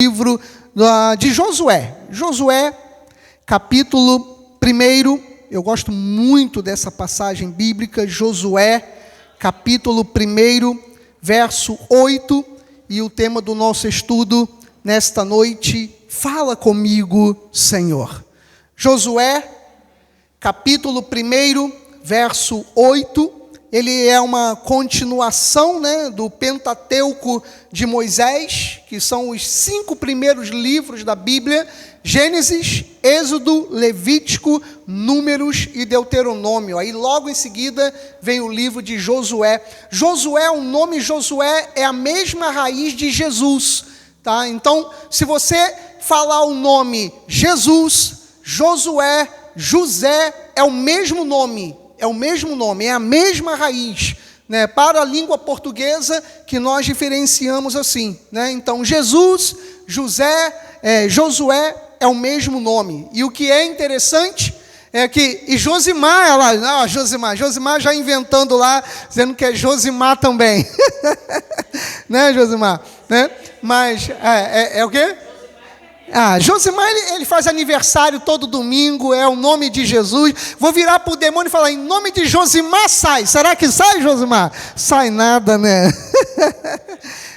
Livro de Josué. Josué, capítulo 1. Eu gosto muito dessa passagem bíblica. Josué, capítulo 1, verso 8. E o tema do nosso estudo nesta noite: fala comigo, Senhor. Josué, capítulo 1, verso 8. Ele é uma continuação, do Pentateuco de Moisés, que são os 5 primeiros livros da Bíblia: Gênesis, Êxodo, Levítico, Números e Deuteronômio. Aí logo em seguida vem o livro de Josué. Josué, o nome Josué é a mesma raiz de Jesus, tá? Então, se você falar o nome Jesus, Josué, José, é o mesmo nome. É o mesmo nome, é a mesma raiz, para a língua portuguesa que nós diferenciamos assim, Então, Jesus, José, Josué é o mesmo nome. E o que é interessante é que, e Josimar, Josimar já inventando lá, dizendo que é Josimar também, Josimar, Mas, é o quê? Josimar, ele faz aniversário todo domingo, é o nome de Jesus. Vou virar para o demônio e falar: em nome de Josimar sai. Será que sai, Josimar? Sai nada,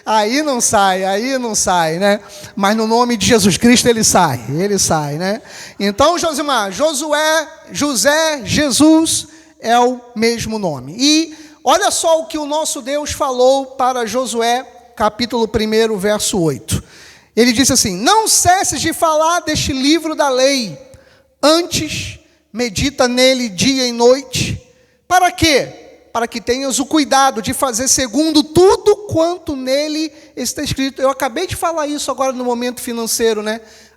Aí não sai, Mas no nome de Jesus Cristo ele sai, Então, Josimar, Josué, José, Jesus é o mesmo nome. E olha só o que o nosso Deus falou para Josué, capítulo 1, verso 8. Ele disse assim: não cesses de falar deste livro da lei, antes medita nele dia e noite. Para quê? Para que tenhas o cuidado de fazer segundo tudo quanto nele está escrito. Eu acabei de falar isso agora no momento financeiro,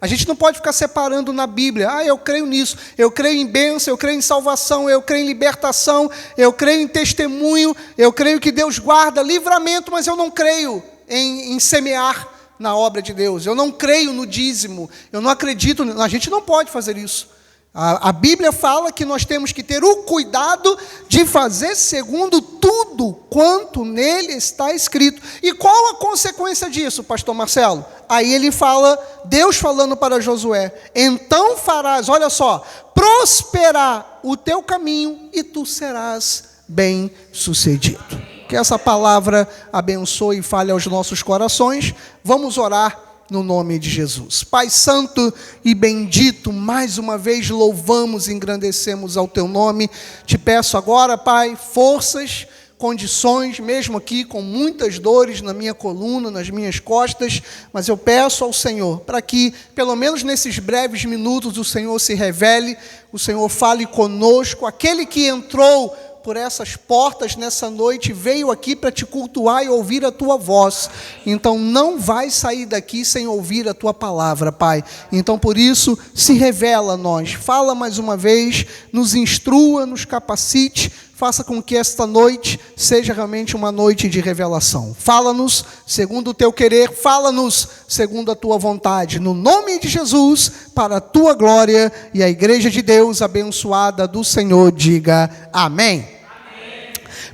A gente não pode ficar separando na Bíblia. Eu creio nisso, eu creio em bênção, eu creio em salvação, eu creio em libertação, eu creio em testemunho, eu creio que Deus guarda livramento, mas eu não creio em semear na obra de Deus. Eu não creio no dízimo, eu não acredito, a gente não pode fazer isso. A Bíblia fala que nós temos que ter o cuidado de fazer segundo tudo quanto nele está escrito. E qual a consequência disso, pastor Marcelo? Aí ele fala, Deus falando para Josué: então farás, olha só, prosperar o teu caminho e tu serás bem sucedido. Que essa palavra abençoe e fale aos nossos corações. Vamos orar no nome de Jesus. Pai santo e bendito, mais uma vez louvamos e engrandecemos ao teu nome. Te peço agora, Pai, forças, condições, mesmo aqui com muitas dores na minha coluna, nas minhas costas, mas eu peço ao Senhor para que, pelo menos nesses breves minutos, o Senhor se revele, o Senhor fale conosco. Aquele que entrou por essas portas nessa noite veio aqui para te cultuar e ouvir a tua voz. Então não vai sair daqui sem ouvir a tua palavra, Pai. Então por isso se revela a nós. Fala mais uma vez, nos instrua, nos capacite. Faça com que esta noite seja realmente uma noite de revelação. Fala-nos segundo o teu querer, fala-nos segundo a tua vontade. No nome de Jesus, para a tua glória, e a igreja de Deus abençoada do Senhor diga amém.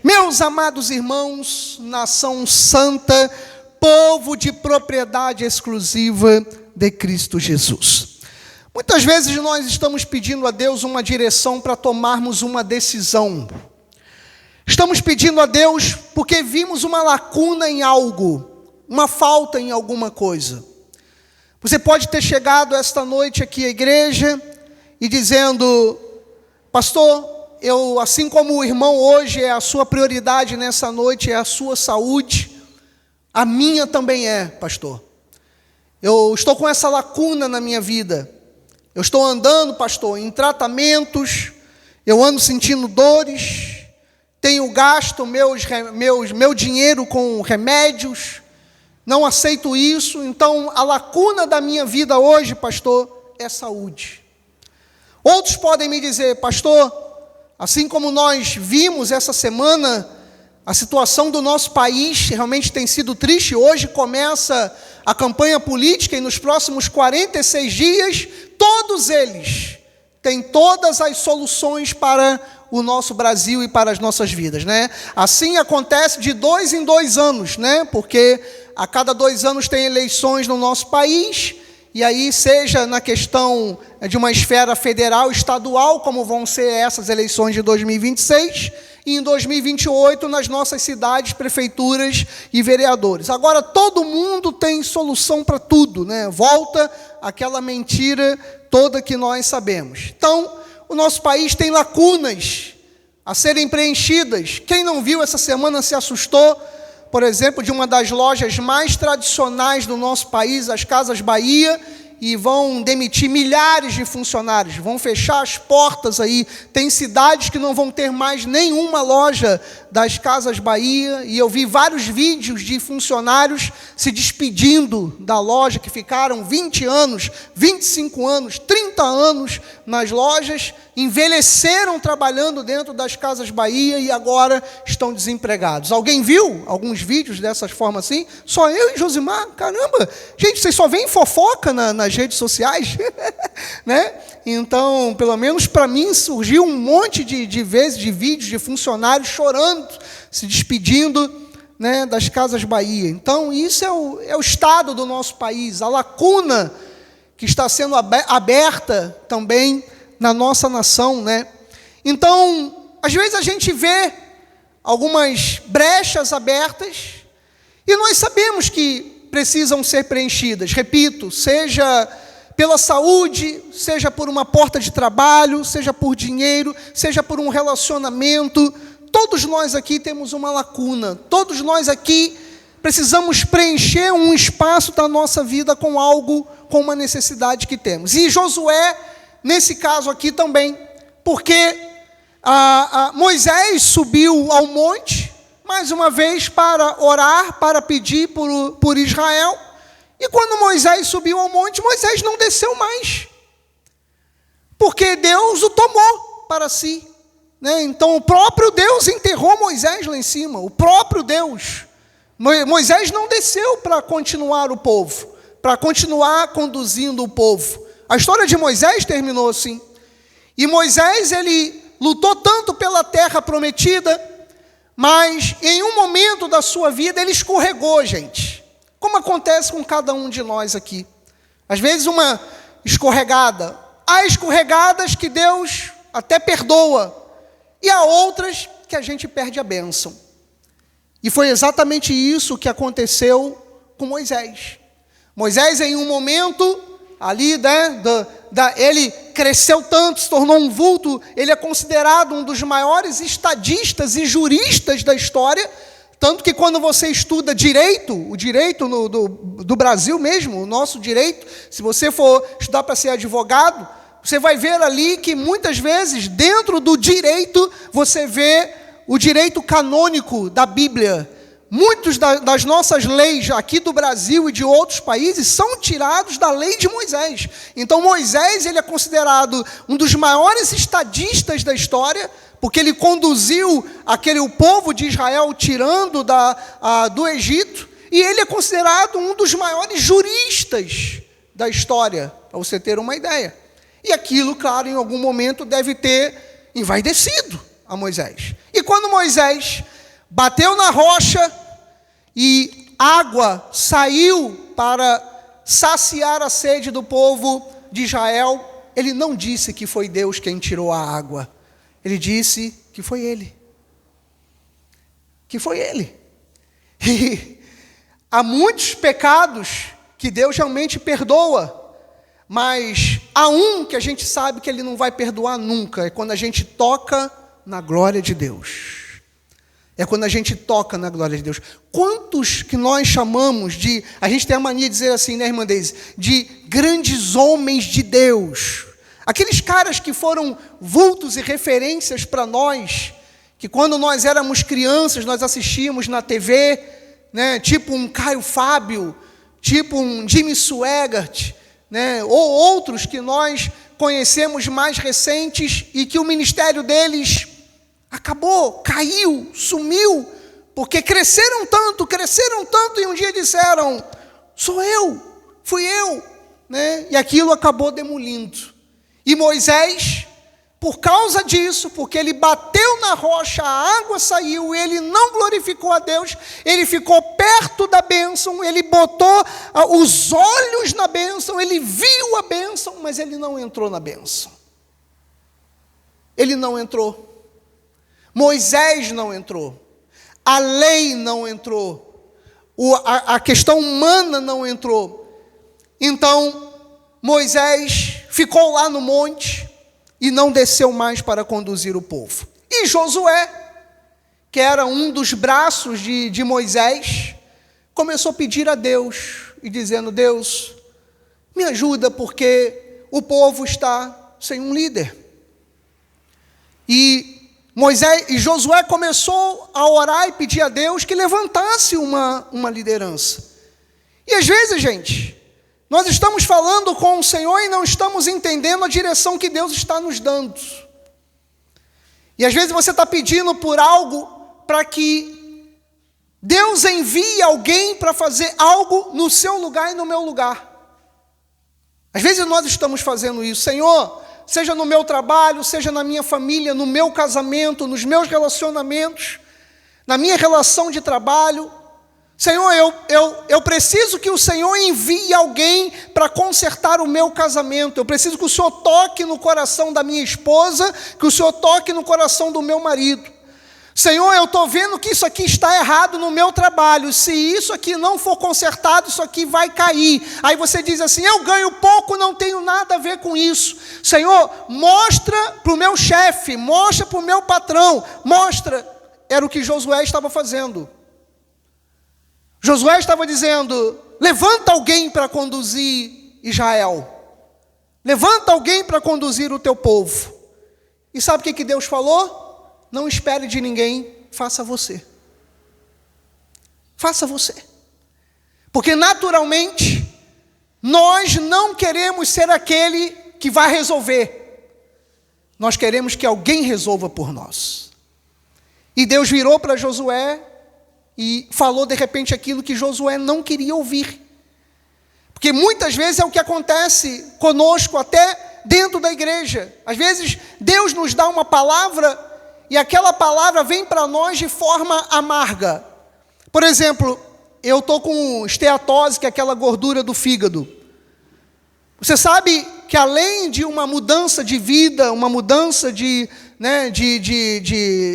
Meus amados irmãos, nação santa, povo de propriedade exclusiva de Cristo Jesus. Muitas vezes nós estamos pedindo a Deus uma direção para tomarmos uma decisão. Estamos pedindo a Deus porque vimos uma lacuna em algo, uma falta em alguma coisa. Você pode ter chegado esta noite aqui à igreja e dizendo: pastor, eu, assim como o irmão hoje, é a sua prioridade nessa noite, é a sua saúde, a minha também é, pastor. Eu estou com essa lacuna na minha vida. Eu estou andando, pastor, em tratamentos, eu ando sentindo dores, tenho gasto meu dinheiro com remédios, não aceito isso. Então, a lacuna da minha vida hoje, pastor, é saúde. Outros podem me dizer: pastor, assim como nós vimos essa semana, a situação do nosso país realmente tem sido triste. Hoje começa a campanha política e nos próximos 46 dias, todos eles têm todas as soluções para o nosso Brasil e para as nossas vidas, Assim acontece de 2 em 2 anos, Porque a cada 2 anos tem eleições no nosso país, e aí seja na questão de uma esfera federal, estadual, como vão ser essas eleições de 2026, e em 2028 nas nossas cidades, prefeituras e vereadores. Agora, todo mundo tem solução para tudo, né? Volta aquela mentira toda que nós sabemos. Então, o nosso país tem lacunas a serem preenchidas. Quem não viu essa semana se assustou, por exemplo, de uma das lojas mais tradicionais do nosso país, as Casas Bahia, e vão demitir milhares de funcionários, vão fechar as portas aí. Tem cidades que não vão ter mais nenhuma loja das Casas Bahia, e eu vi vários vídeos de funcionários se despedindo da loja, que ficaram 20 anos, 25 anos, 30 anos nas lojas, envelheceram trabalhando dentro das Casas Bahia e agora estão desempregados. Alguém viu alguns vídeos dessas formas assim? Só eu e Josimar? Caramba! Gente, vocês só veem fofoca nas redes sociais? Né? Então, pelo menos para mim, surgiu um monte de vezes de vídeos de funcionários chorando, se despedindo, né, das Casas Bahia. Então, isso é o estado do nosso país, a lacuna que está sendo aberta também na nossa nação, né? Então, às vezes a gente vê algumas brechas abertas e nós sabemos que precisam ser preenchidas. Repito, seja pela saúde, seja por uma porta de trabalho, seja por dinheiro, seja por um relacionamento. Todos nós aqui temos uma lacuna. Todos nós aqui precisamos preencher um espaço da nossa vida com algo, com uma necessidade que temos. E Josué, nesse caso aqui também, porque Moisés subiu ao monte, mais uma vez para orar, para pedir por Israel, e quando Moisés subiu ao monte, Moisés não desceu mais, porque Deus o tomou para si, né? Então o próprio Deus enterrou Moisés lá em cima, o próprio Deus. Moisés não desceu para continuar o povo, para continuar conduzindo o povo. A história de Moisés terminou assim. E Moisés, ele lutou tanto pela terra prometida, mas em um momento da sua vida ele escorregou, gente. Como acontece com cada um de nós aqui. Às vezes uma escorregada. Há escorregadas que Deus até perdoa, e há outras que a gente perde a bênção. E foi exatamente isso que aconteceu com Moisés. Moisés, em um momento ali, né, ele cresceu tanto, se tornou um vulto, ele é considerado um dos maiores estadistas e juristas da história, tanto que quando você estuda direito, o direito do Brasil mesmo, o nosso direito, se você for estudar para ser advogado, você vai ver ali que muitas vezes, dentro do direito, você vê o direito canônico da Bíblia. Muitas das nossas leis aqui do Brasil e de outros países são tirados da lei de Moisés. Então Moisés, ele é considerado um dos maiores estadistas da história, porque ele conduziu o povo de Israel tirando do Egito, e ele é considerado um dos maiores juristas da história, para você ter uma ideia. E aquilo, claro, em algum momento deve ter envaidecido a Moisés. E quando Moisés bateu na rocha e água saiu para saciar a sede do povo de Israel, ele não disse que foi Deus quem tirou a água. Ele disse que foi ele. Que foi ele. E há muitos pecados que Deus realmente perdoa, mas há um que a gente sabe que ele não vai perdoar nunca, é quando a gente toca na glória de Deus. É quando a gente toca na glória de Deus. Quantos que nós chamamos de, a gente tem a mania de dizer assim, né, irmã Deise, de grandes homens de Deus. Aqueles caras que foram vultos e referências para nós, que quando nós éramos crianças, nós assistíamos na TV, né, tipo um Caio Fábio, tipo um Jimmy Swaggart, né, ou outros que nós conhecemos mais recentes e que o ministério deles acabou, caiu, sumiu, porque cresceram tanto, e um dia disseram, sou eu, fui eu, né? E aquilo acabou demolindo. E Moisés, Por causa disso, porque ele bateu na rocha, a água saiu, ele não glorificou a Deus, ele ficou perto da bênção, ele botou os olhos na bênção, ele viu a bênção, mas ele não entrou na bênção. Ele não entrou. Moisés não entrou. A lei não entrou. A questão humana não entrou. Então, Moisés ficou lá no monte e não desceu mais para conduzir o povo. E Josué, que era um dos braços de Moisés, começou a pedir a Deus, e dizendo: Deus, me ajuda, porque o povo está sem um líder. E Josué começou a orar e pedir a Deus que levantasse uma liderança. E às vezes, gente, nós estamos falando com o Senhor e não estamos entendendo a direção que Deus está nos dando. E às vezes você está pedindo por algo para que Deus envie alguém para fazer algo no seu lugar e no meu lugar. Às vezes nós estamos fazendo isso. Senhor, seja no meu trabalho, seja na minha família, no meu casamento, nos meus relacionamentos, na minha relação de trabalho. Senhor, eu preciso que o Senhor envie alguém para consertar o meu casamento. Eu preciso que o Senhor toque no coração da minha esposa, que o Senhor toque no coração do meu marido. Senhor, eu estou vendo que isso aqui está errado no meu trabalho. Se isso aqui não for consertado, isso aqui vai cair. Aí você diz assim: eu ganho pouco, não tenho nada a ver com isso. Senhor, mostra para o meu chefe, mostra para o meu patrão, mostra. Era o que Josué estava fazendo. Josué estava dizendo: levanta alguém para conduzir Israel. Levanta alguém para conduzir o teu povo. E sabe o que Deus falou? Não espere de ninguém, faça você. Faça você. Porque naturalmente, nós não queremos ser aquele que vai resolver. Nós queremos que alguém resolva por nós. E Deus virou para Josué e falou de repente aquilo que Josué não queria ouvir. Porque muitas vezes é o que acontece conosco até dentro da igreja. Às vezes Deus nos dá uma palavra e aquela palavra vem para nós de forma amarga. Por exemplo, eu estou com esteatose, que é aquela gordura do fígado. Você sabe que além de uma mudança de vida, uma mudança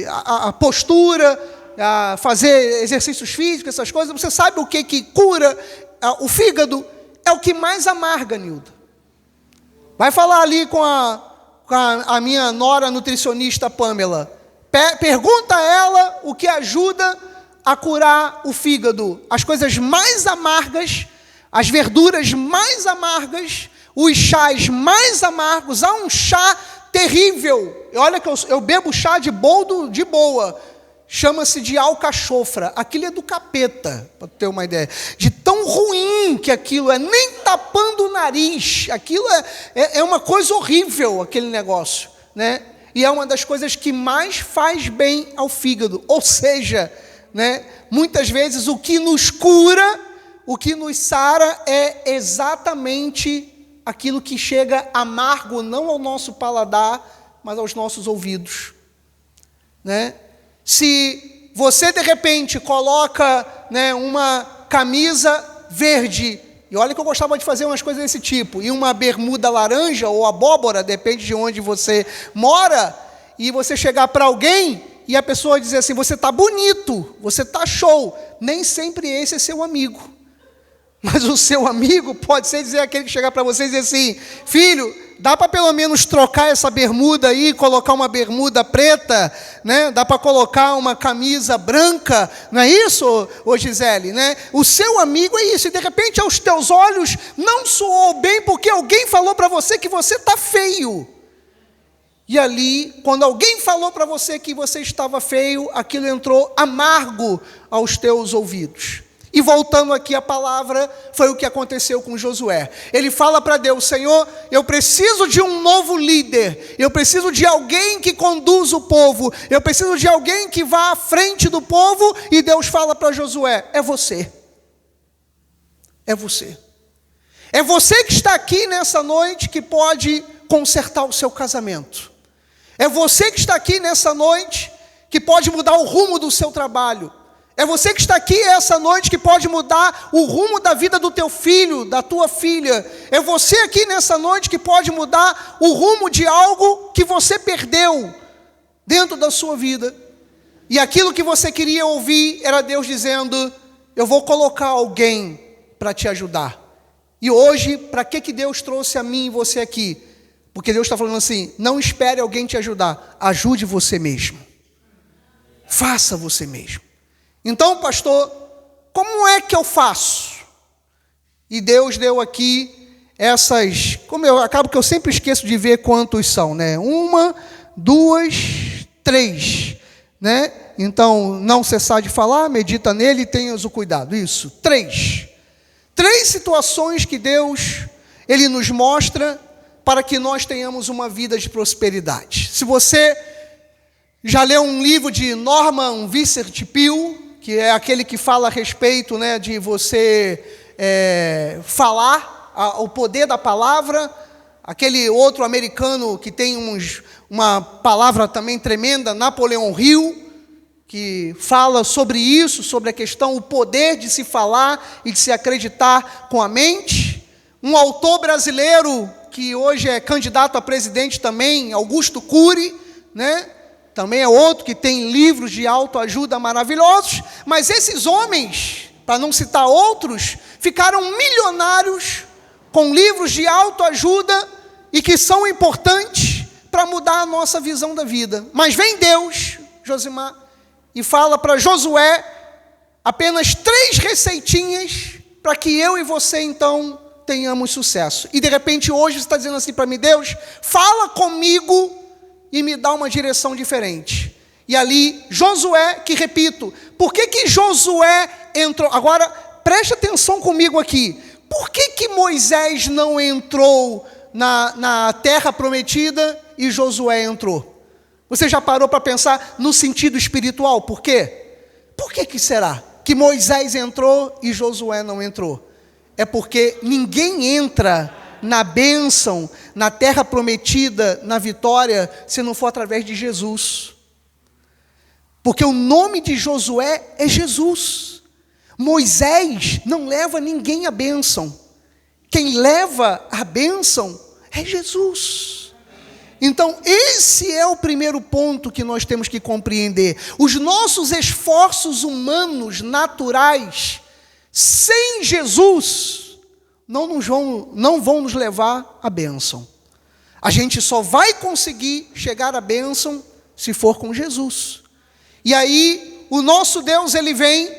a postura, a fazer exercícios físicos, essas coisas, você sabe o que cura o fígado? É o que mais amarga, Nilda. Vai falar ali com a minha nora nutricionista Pamela. Pergunta a ela o que ajuda a curar o fígado. As coisas mais amargas, as verduras mais amargas, os chás mais amargos. Há um chá terrível. Olha que eu bebo chá de boldo de boa. Chama-se de alcachofra. Aquilo é do capeta, para ter uma ideia. De tão ruim que aquilo é, nem tapando o nariz. Aquilo é uma coisa horrível, aquele negócio, né? E é uma das coisas que mais faz bem ao fígado. Ou seja, né, muitas vezes o que nos cura, o que nos sara é exatamente aquilo que chega amargo, não ao nosso paladar, mas aos nossos ouvidos, né? Se você de repente coloca, né, uma camisa verde, e olha que eu gostava de fazer umas coisas desse tipo, e uma bermuda laranja ou abóbora, depende de onde você mora, e você chegar para alguém e a pessoa dizer assim: você está bonito, você está show. Nem sempre esse é seu amigo. Mas o seu amigo pode ser dizer aquele que chegar para você e dizer assim: filho, dá para pelo menos trocar essa bermuda aí, colocar uma bermuda preta, né? Dá para colocar uma camisa branca, não é isso, ô Gisele, né? O seu amigo é isso, e de repente aos teus olhos não soou bem porque alguém falou para você que você está feio. E ali, quando alguém falou para você que você estava feio, aquilo entrou amargo aos teus ouvidos. E voltando aqui à palavra, foi o que aconteceu com Josué. Ele fala para Deus: Senhor, eu preciso de um novo líder, eu preciso de alguém que conduza o povo, eu preciso de alguém que vá à frente do povo. E Deus fala para Josué: é você. É você. É você que está aqui nessa noite que pode consertar o seu casamento. É você que está aqui nessa noite que pode mudar o rumo do seu trabalho. É você que está aqui essa noite que pode mudar o rumo da vida do teu filho, da tua filha. É você aqui nessa noite que pode mudar o rumo de algo que você perdeu dentro da sua vida. E aquilo que você queria ouvir era Deus dizendo: eu vou colocar alguém para te ajudar. E hoje, para que Deus trouxe a mim e você aqui? Porque Deus está falando assim: não espere alguém te ajudar, ajude você mesmo. Faça você mesmo. Então, pastor, como é que eu faço? E Deus deu aqui essas, acabo que eu sempre esqueço de ver quantos são, né? 1, 2, 3, né? Então, não cessar de falar, medita nele e tenhas o cuidado. Isso, 3 situações que Deus, Ele nos mostra para que nós tenhamos uma vida de prosperidade. Se você já leu um livro de Norman Vincent Peale, que é aquele que fala a respeito, né, de você falar, o poder da palavra, aquele outro americano que tem uma palavra também tremenda, Napoleon Hill, que fala sobre isso, sobre a questão, o poder de se falar e de se acreditar com a mente. Um autor brasileiro, que hoje é candidato a presidente também, Augusto Cury, né? Também é outro que tem livros de autoajuda maravilhosos, mas esses homens, para não citar outros, ficaram milionários com livros de autoajuda e que são importantes para mudar a nossa visão da vida. Mas vem Deus, Josimar, e fala para Josué apenas 3 receitinhas para que eu e você então tenhamos sucesso. E de repente hoje você está dizendo assim para mim: Deus, fala comigo e me dá uma direção diferente. E ali, Josué, que repito, por que Josué entrou? Agora, preste atenção comigo aqui. Por que Moisés não entrou na terra prometida e Josué entrou? Você já parou para pensar no sentido espiritual? Por quê? Por que será que Moisés entrou e Josué não entrou? É porque ninguém entra na bênção, na terra prometida, na vitória, se não for através de Jesus. Porque o nome de Josué é Jesus. Moisés não leva ninguém à bênção. Quem leva a bênção é Jesus. Então, esse é o primeiro ponto que nós temos que compreender. Os nossos esforços humanos, naturais, sem Jesus, não vão nos levar à bênção. A gente só vai conseguir chegar à bênção se for com Jesus. E aí, o nosso Deus, Ele vem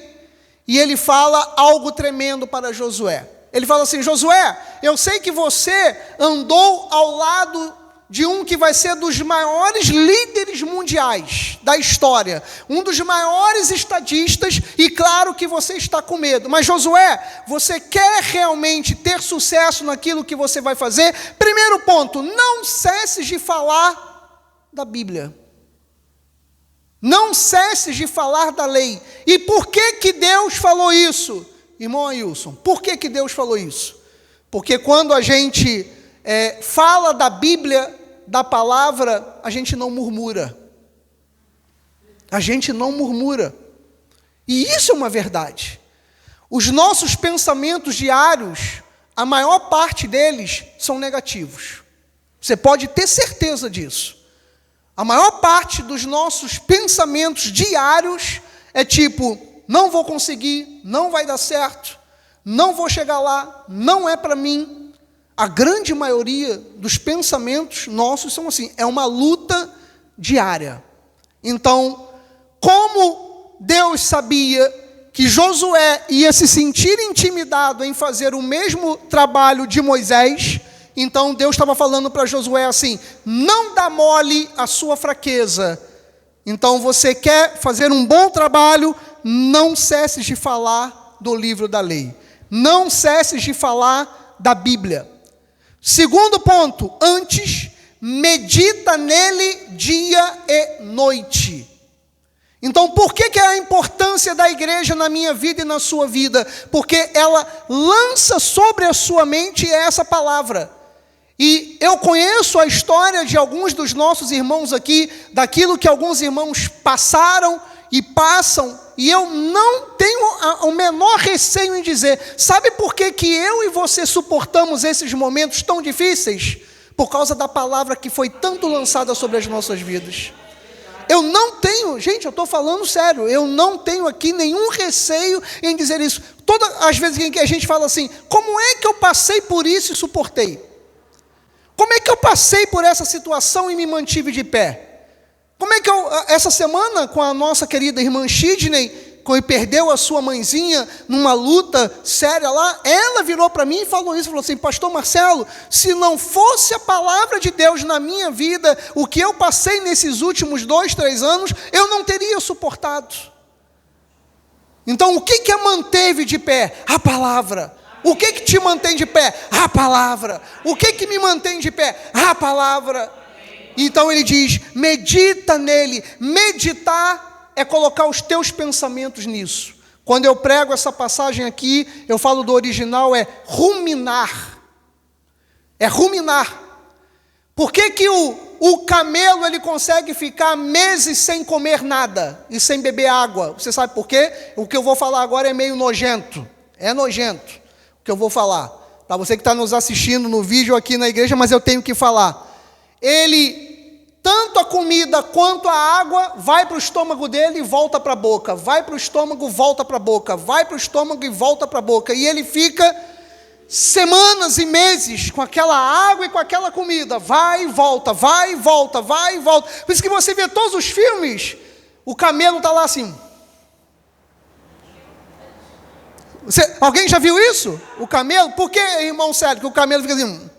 e Ele fala algo tremendo para Josué. Ele fala assim: Josué, eu sei que você andou ao lado de um que vai ser dos maiores líderes mundiais da história, um dos maiores estadistas, e claro que você está com medo, mas Josué, você quer realmente ter sucesso naquilo que você vai fazer? Primeiro ponto, não cesses de falar da Bíblia, não cesses de falar da lei. E por que Deus falou isso? Irmão Ailson, por que Deus falou isso? Porque quando a gente fala da Bíblia, da palavra, a gente não murmura. A gente não murmura. E isso é uma verdade. Os nossos pensamentos diários, a maior parte deles são negativos. Você pode ter certeza disso. A maior parte dos nossos pensamentos diários é tipo: não vou conseguir, não vai dar certo, não vou chegar lá, não é para mim. A grande maioria dos pensamentos nossos são assim, é uma luta diária. Então, como Deus sabia que Josué ia se sentir intimidado em fazer o mesmo trabalho de Moisés, então Deus estava falando para Josué assim: não dá mole a sua fraqueza. Então, você quer fazer um bom trabalho, não cesses de falar do livro da lei. Não cesses de falar da Bíblia. Segundo ponto, antes, medita nele dia e noite. Então, por que é a importância da igreja na minha vida e na sua vida? Porque ela lança sobre a sua mente essa palavra. E eu conheço a história de alguns dos nossos irmãos aqui, daquilo que alguns irmãos passaram e passam, e eu não tenho o menor receio em dizer, sabe por que eu e você suportamos esses momentos tão difíceis? Por causa da palavra que foi tanto lançada sobre as nossas vidas. Eu não tenho, gente, eu estou falando sério, eu não tenho aqui nenhum receio em dizer isso. Todas as vezes em que a gente fala assim, como é que eu passei por isso e suportei? Como é que eu passei por essa situação e me mantive de pé? Como é que essa semana, com a nossa querida irmã Sidney, quando perdeu a sua mãezinha numa luta séria lá, ela virou para mim e falou isso, falou assim, pastor Marcelo, se não fosse a palavra de Deus na minha vida, o que eu passei nesses últimos 2, 3 anos, eu não teria suportado. Então, o que a manteve de pé? A palavra. O que te mantém de pé? A palavra. O que me mantém de pé? A palavra. Então ele diz, medita nele. Meditar é colocar os teus pensamentos nisso. Quando eu prego essa passagem aqui, eu falo do original, é ruminar. É ruminar. Por que o camelo ele consegue ficar meses sem comer nada e sem beber água? Você sabe por quê? O que eu vou falar agora é meio nojento. É nojento o que eu vou falar. Para você que está nos assistindo no vídeo aqui na igreja, mas eu tenho que falar. Tanto a comida quanto a água vai para o estômago dele e volta para a boca. Vai para o estômago, volta para a boca. Vai para o estômago e volta para a boca. E ele fica semanas e meses com aquela água e com aquela comida. Vai e volta, vai e volta, vai e volta. Por isso que você vê todos os filmes, o camelo está lá assim. Alguém já viu isso? O camelo? Por que, irmão Sérgio, que o camelo fica assim?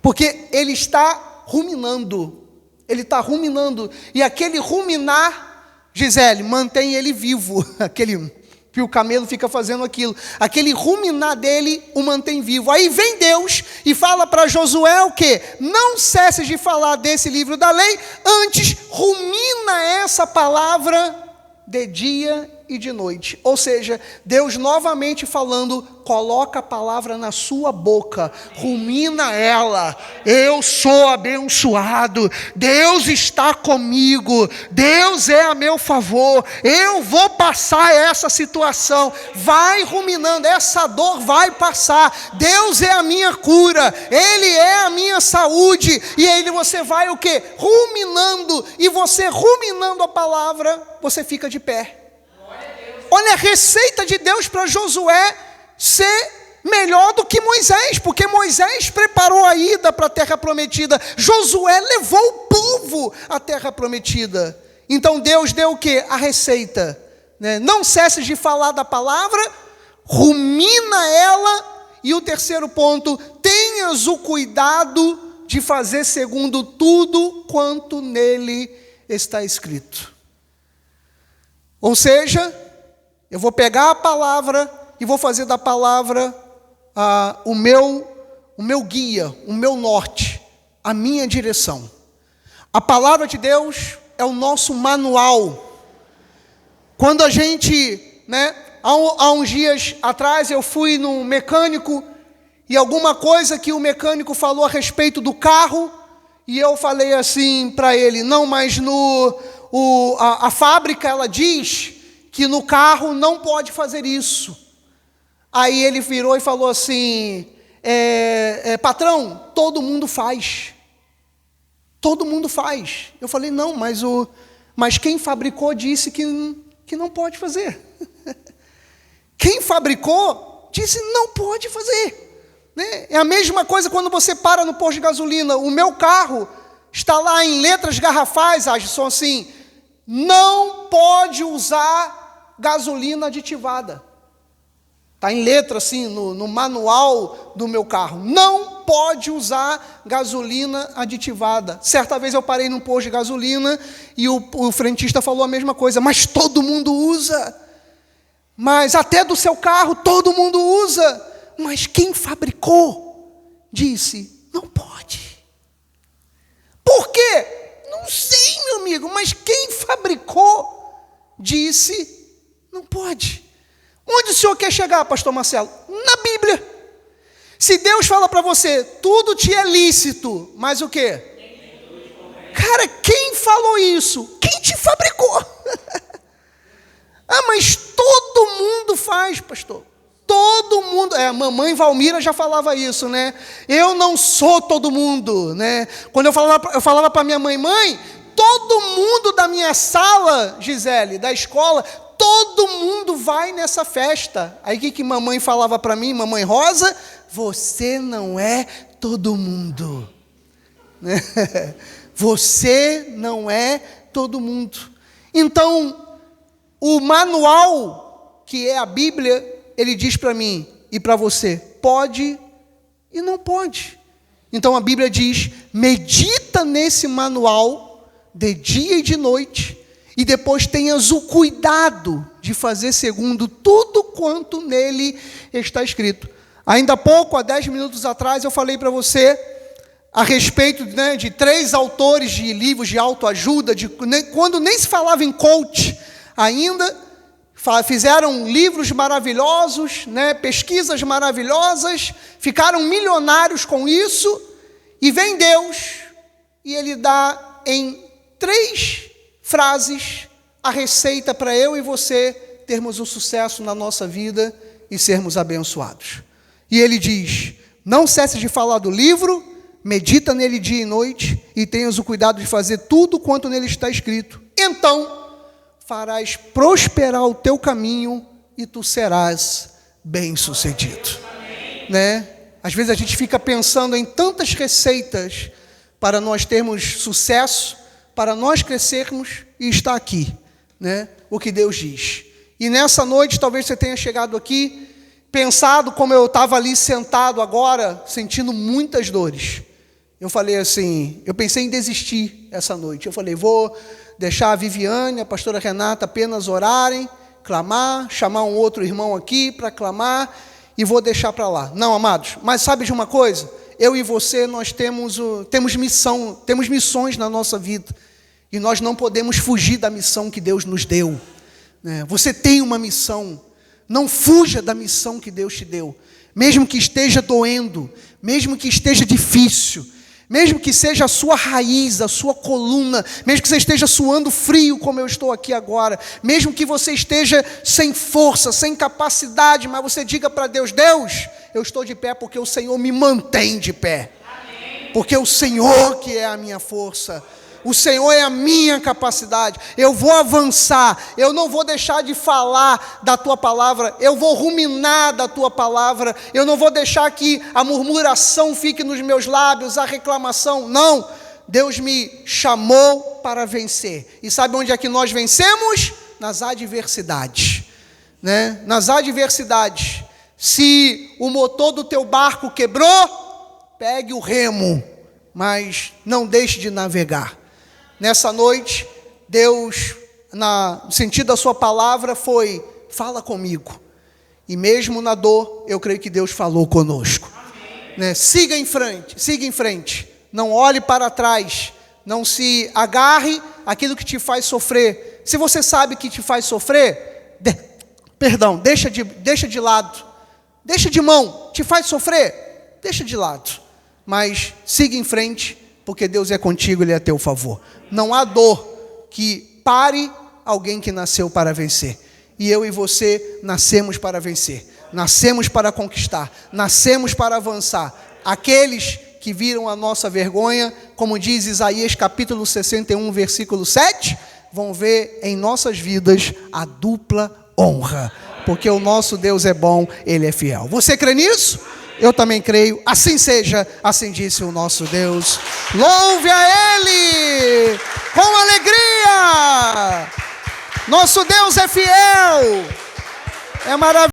Porque ele está ruminando. Ele está ruminando. E aquele ruminar, Gisele, mantém ele vivo. Aquele que o camelo fica fazendo aquilo. Aquele ruminar dele o mantém vivo. Aí vem Deus e fala para Josué o quê? Não cesses de falar desse livro da lei, antes rumina essa palavra de dia e de noite. Ou seja, Deus novamente falando, coloca a palavra na sua boca, rumina ela, eu sou abençoado, Deus está comigo, Deus é a meu favor, eu vou passar essa situação, vai ruminando, essa dor vai passar, Deus é a minha cura, Ele é a minha saúde, e aí você vai o quê? Ruminando, e você ruminando a palavra, você fica de pé. Olha a receita de Deus para Josué ser melhor do que Moisés, porque Moisés preparou a ida para a terra prometida, Josué levou o povo à terra prometida. Então Deus deu o quê? A receita, né? Não cesses de falar da palavra, rumina ela, e o terceiro ponto, tenhas o cuidado de fazer segundo tudo quanto nele está escrito. Ou seja, eu vou pegar a palavra e vou fazer da palavra o meu guia, o meu norte, a minha direção. A palavra de Deus é o nosso manual. Quando a gente, há uns dias atrás eu fui num mecânico e alguma coisa que o mecânico falou a respeito do carro, e eu falei assim para ele, não, mas a fábrica ela diz que no carro não pode fazer isso. Aí ele virou e falou assim, patrão, todo mundo faz. Todo mundo faz. Eu falei, não, mas quem fabricou disse que não pode fazer. Quem fabricou disse não pode fazer. Né? É a mesma coisa quando você para no posto de gasolina. O meu carro está lá em letras garrafais, são assim, não pode usar gasolina aditivada. Está em letra assim, no manual do meu carro. Não pode usar gasolina aditivada. Certa vez eu parei num posto de gasolina e o frentista falou a mesma coisa. Mas todo mundo usa. Mas até do seu carro todo mundo usa. Mas quem fabricou disse, não pode. Por quê? Não sei, meu amigo, mas quem fabricou disse, não pode. Onde o senhor quer chegar, pastor Marcelo? Na Bíblia. Se Deus fala para você, tudo te é lícito, mas o quê? Cara, quem falou isso? Quem te fabricou? Ah, mas todo mundo faz, pastor. Todo mundo, mamãe Valmira já falava isso, né? Eu não sou todo mundo, né? Quando eu falava para minha mãe, todo mundo da minha sala, Gisele, da escola, todo mundo vai nessa festa. Aí o que mamãe falava para mim, mamãe Rosa? Você não é todo mundo. Você não é todo mundo. Então, o manual, que é a Bíblia, ele diz para mim e para você, pode e não pode. Então a Bíblia diz, medita nesse manual de dia e de noite, e depois tenhas o cuidado de fazer segundo tudo quanto nele está escrito. Ainda há pouco, há 10 minutos atrás, eu falei para você a respeito, né, de 3 autores de livros de autoajuda, quando nem se falava em coach ainda, fizeram livros maravilhosos, né, pesquisas maravilhosas, ficaram milionários com isso, e vem Deus, e Ele dá em 3 frases a receita para eu e você termos o sucesso na nossa vida e sermos abençoados. E Ele diz, não cesse de falar do livro, medita nele dia e noite, e tenhas o cuidado de fazer tudo quanto nele está escrito. Então, farás prosperar o teu caminho e tu serás bem-sucedido. Né? Às vezes a gente fica pensando em tantas receitas para nós termos sucesso, para nós crescermos, e está aqui, né? O que Deus diz. E nessa noite, talvez você tenha chegado aqui, pensado como eu estava ali sentado agora, sentindo muitas dores. Eu falei assim, eu pensei em desistir essa noite. Eu falei, vou deixar a Viviane, a pastora Renata apenas orarem, clamar, chamar um outro irmão aqui para clamar e vou deixar para lá. Não, amados, mas sabe de uma coisa? Eu e você, nós temos missão, temos missões na nossa vida e nós não podemos fugir da missão que Deus nos deu. Você tem uma missão, não fuja da missão que Deus te deu, mesmo que esteja doendo, mesmo que esteja difícil, mesmo que seja a sua raiz, a sua coluna, mesmo que você esteja suando frio, como eu estou aqui agora, mesmo que você esteja sem força, sem capacidade, mas você diga para Deus, Deus, eu estou de pé porque o Senhor me mantém de pé. Amém. Porque o Senhor que é a minha força, o Senhor é a minha capacidade, eu vou avançar, eu não vou deixar de falar da Tua palavra, eu vou ruminar da Tua palavra, eu não vou deixar que a murmuração fique nos meus lábios, a reclamação, não, Deus me chamou para vencer, e sabe onde é que nós vencemos? Nas adversidades, né? Nas adversidades, se o motor do teu barco quebrou, pegue o remo, mas não deixe de navegar. Nessa noite, Deus, no sentido da sua palavra, foi, fala comigo. E mesmo na dor, eu creio que Deus falou conosco. Né? Siga em frente. Não olhe para trás. Não se agarre àquilo que te faz sofrer. Se você sabe que te faz sofrer, deixa de lado. Deixa de mão. Te faz sofrer? Deixa de lado. Mas siga em frente, porque Deus é contigo, Ele é a teu favor. Não há dor que pare alguém que nasceu para vencer. E eu e você nascemos para vencer. Nascemos para conquistar. Nascemos para avançar. Aqueles que viram a nossa vergonha, como diz Isaías capítulo 61, versículo 7, vão ver em nossas vidas a dupla honra. Porque o nosso Deus é bom, Ele é fiel. Você crê nisso? Eu também creio, assim seja, assim disse o nosso Deus. Louve a Ele com alegria. Nosso Deus é fiel, é maravilhoso.